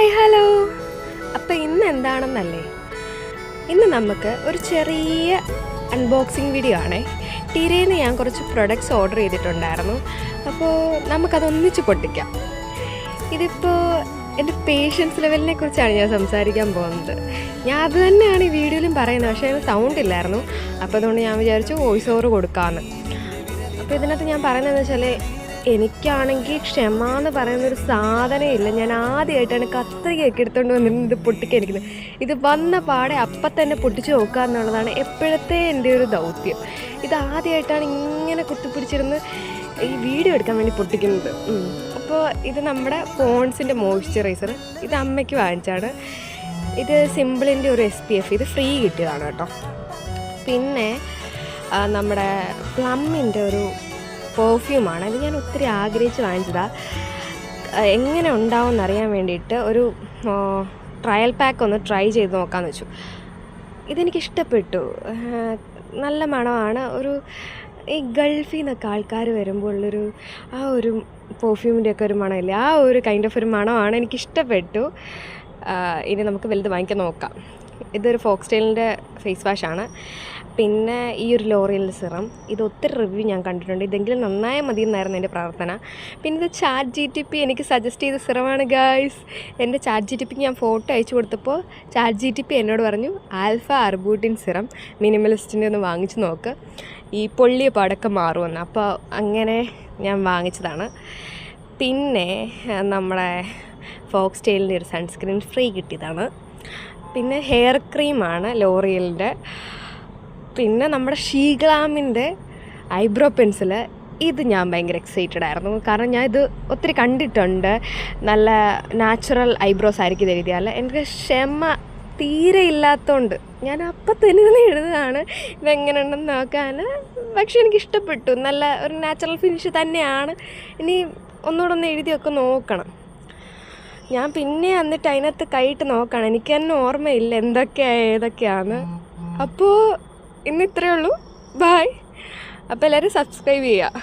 Hi hello. അപ്പോൾ ഇന്ന് എന്താണെന്നല്ലേ, ഇന്ന് നമുക്ക് ഒരു ചെറിയ അൺബോക്സിങ് വീഡിയോ ആണേ. ടീരയിൽ നിന്ന് ഞാൻ കുറച്ച് പ്രൊഡക്ട്സ് ഓർഡർ ചെയ്തിട്ടുണ്ടായിരുന്നു. അപ്പോൾ നമുക്കതൊന്നിച്ച് പൊട്ടിക്കാം. ഇതിപ്പോൾ എൻ്റെ പേഷ്യൻസ് ലെവലിനെ കുറിച്ചാണ് ഞാൻ സംസാരിക്കാൻ പോകുന്നത്. ഞാൻ അത് തന്നെയാണ് ഈ വീഡിയോയിലും പറയുന്നത്, പക്ഷേ അതിന് സൗണ്ട് ഇല്ലായിരുന്നു. അപ്പോൾ അതുകൊണ്ട് ഞാൻ വിചാരിച്ചു വോയിസ് ഓവർ കൊടുക്കാമെന്ന്. അപ്പോൾ ഇതിനകത്ത് ഞാൻ പറയുന്നതെന്ന് വെച്ചാൽ, എനിക്കാണെങ്കിൽ ക്ഷമ എന്ന് പറയുന്നൊരു സാധനം ഇല്ല. ഞാൻ ആദ്യമായിട്ടാണ് കത്രികയൊക്കെ എടുത്തുകൊണ്ട് വന്നിരുന്നത് ഇത് പൊട്ടിക്കാനിരിക്കുന്നത്. ഇത് വന്ന പാടെ അപ്പം തന്നെ പൊട്ടിച്ച് നോക്കുക എന്നുള്ളതാണ് എപ്പോഴത്തെ എൻ്റെ ഒരു ദൗത്യം. ഇത് ആദ്യമായിട്ടാണ് ഇങ്ങനെ കുത്തിപ്പിടിച്ചിരുന്ന് ഈ വീഡിയോ എടുക്കാൻ വേണ്ടി പൊട്ടിക്കുന്നത്. അപ്പോൾ ഇത് നമ്മുടെ പോൺസിൻ്റെ മോയ്സ്ചറൈസർ. ഇത് അമ്മയ്ക്ക് വാങ്ങിച്ചാണ്. ഇത് സിമ്പിളിൻ്റെ ഒരു SPF. ഇത് ഫ്രീ കിട്ടിയതാണ് കേട്ടോ. പിന്നെ നമ്മുടെ പ്ലമ്മിൻ്റെ ഒരു പെർഫ്യൂമാണ്. അത് ഞാൻ ഒത്തിരി ആഗ്രഹിച്ച് വാങ്ങിച്ചതാണ്. എങ്ങനെ ഉണ്ടാവും എന്നറിയാൻ വേണ്ടിയിട്ട് ഒരു ട്രയൽ പാക്ക് ഒന്ന് ട്രൈ ചെയ്ത് നോക്കാമെന്ന് വെച്ചു. ഇതെനിക്കിഷ്ടപ്പെട്ടു. നല്ല മണമാണ്. ഒരു ഈ ഗൾഫിൽ നിന്നൊക്കെ ആൾക്കാർ വരുമ്പോൾ ഉള്ളൊരു ആ ഒരു പെർഫ്യൂമിൻ്റെയൊക്കെ ഒരു മണമില്ലേ, ആ ഒരു കൈൻഡ് ഓഫ് ഒരു മണമാണ്. എനിക്കിഷ്ടപ്പെട്ടു. ഇനി നമുക്ക് വലുത് വാങ്ങിക്കാൻ നോക്കാം. ഇതൊരു ഫോക്സ്റ്റൈലിൻ്റെ ഫേസ് വാഷാണ്. പിന്നെ ഈ ഒരു ലോറിയൽ സിറം, ഇത് ഒത്തിരി റിവ്യൂ ഞാൻ കണ്ടിട്ടുണ്ട്. ഇതെങ്കിലും നന്നായ മതി എന്നായിരുന്നു എൻ്റെ പ്രാർത്ഥന. പിന്നെ ഇത് ChatGPT എനിക്ക് സജസ്റ്റ് ചെയ്ത സിറമാണ് ഗായ്സ്. എൻ്റെ ChatGPT ഞാൻ ഫോട്ടോ അയച്ചു കൊടുത്തപ്പോൾ ChatGPT എന്നോട് പറഞ്ഞു ആൽഫ അർബൂട്ടിൻ സിറം മിനിമലിസ്റ്റിൻ്റെ ഒന്ന് വാങ്ങിച്ച് നോക്ക്, ഈ പൊള്ളിയ പാടൊക്കെ മാറുമെന്ന്. അപ്പോൾ അങ്ങനെ ഞാൻ വാങ്ങിച്ചതാണ്. പിന്നെ നമ്മുടെ ഫോക്സ്റ്റൈലിൻ്റെ ഒരു സൺസ്ക്രീൻ ഫ്രീ കിട്ടിയതാണ്. പിന്നെ ഹെയർ ക്രീമാണ് ലോറിയലിൻ്റെ. പിന്നെ നമ്മുടെ ഷീഗ്ലാമിൻ്റെ ഐബ്രോ പെൻസിൽ. ഇത് ഞാൻ ഭയങ്കര എക്സൈറ്റഡ് ആയിരുന്നു, കാരണം ഞാൻ ഇത് ഒത്തിരി കണ്ടിട്ടുണ്ട്. നല്ല നാച്ചുറൽ ഐബ്രോസ് ആയിരിക്കും ഇത് എഴുതിയാൽ. എനിക്ക് ക്ഷമ തീരെ ഇല്ലാത്തതുകൊണ്ട് ഞാൻ അപ്പം തന്നെ എഴുതുകയാണ് ഇതെങ്ങനെയുണ്ടെന്ന് നോക്കാൻ. പക്ഷെ എനിക്കിഷ്ടപ്പെട്ടു. നല്ല ഒരു നാച്ചുറൽ ഫിനിഷ് തന്നെയാണ്. ഇനി ഒന്നുകൂടെ ഒന്ന് എഴുതിയൊക്കെ നോക്കണം. ഞാൻ പിന്നെ എന്നിട്ട് അതിനകത്ത് കൈയിട്ട് നോക്കണം. എനിക്ക് തന്നെ ഓർമ്മയില്ല എന്തൊക്കെയാണ് ഏതൊക്കെയാണ്. അപ്പോൾ ഇന്ന് ഇത്രയേ ഉള്ളൂ. ബൈ. അപ്പോൾ എല്ലാവരും സബ്സ്ക്രൈബ് ചെയ്യുക.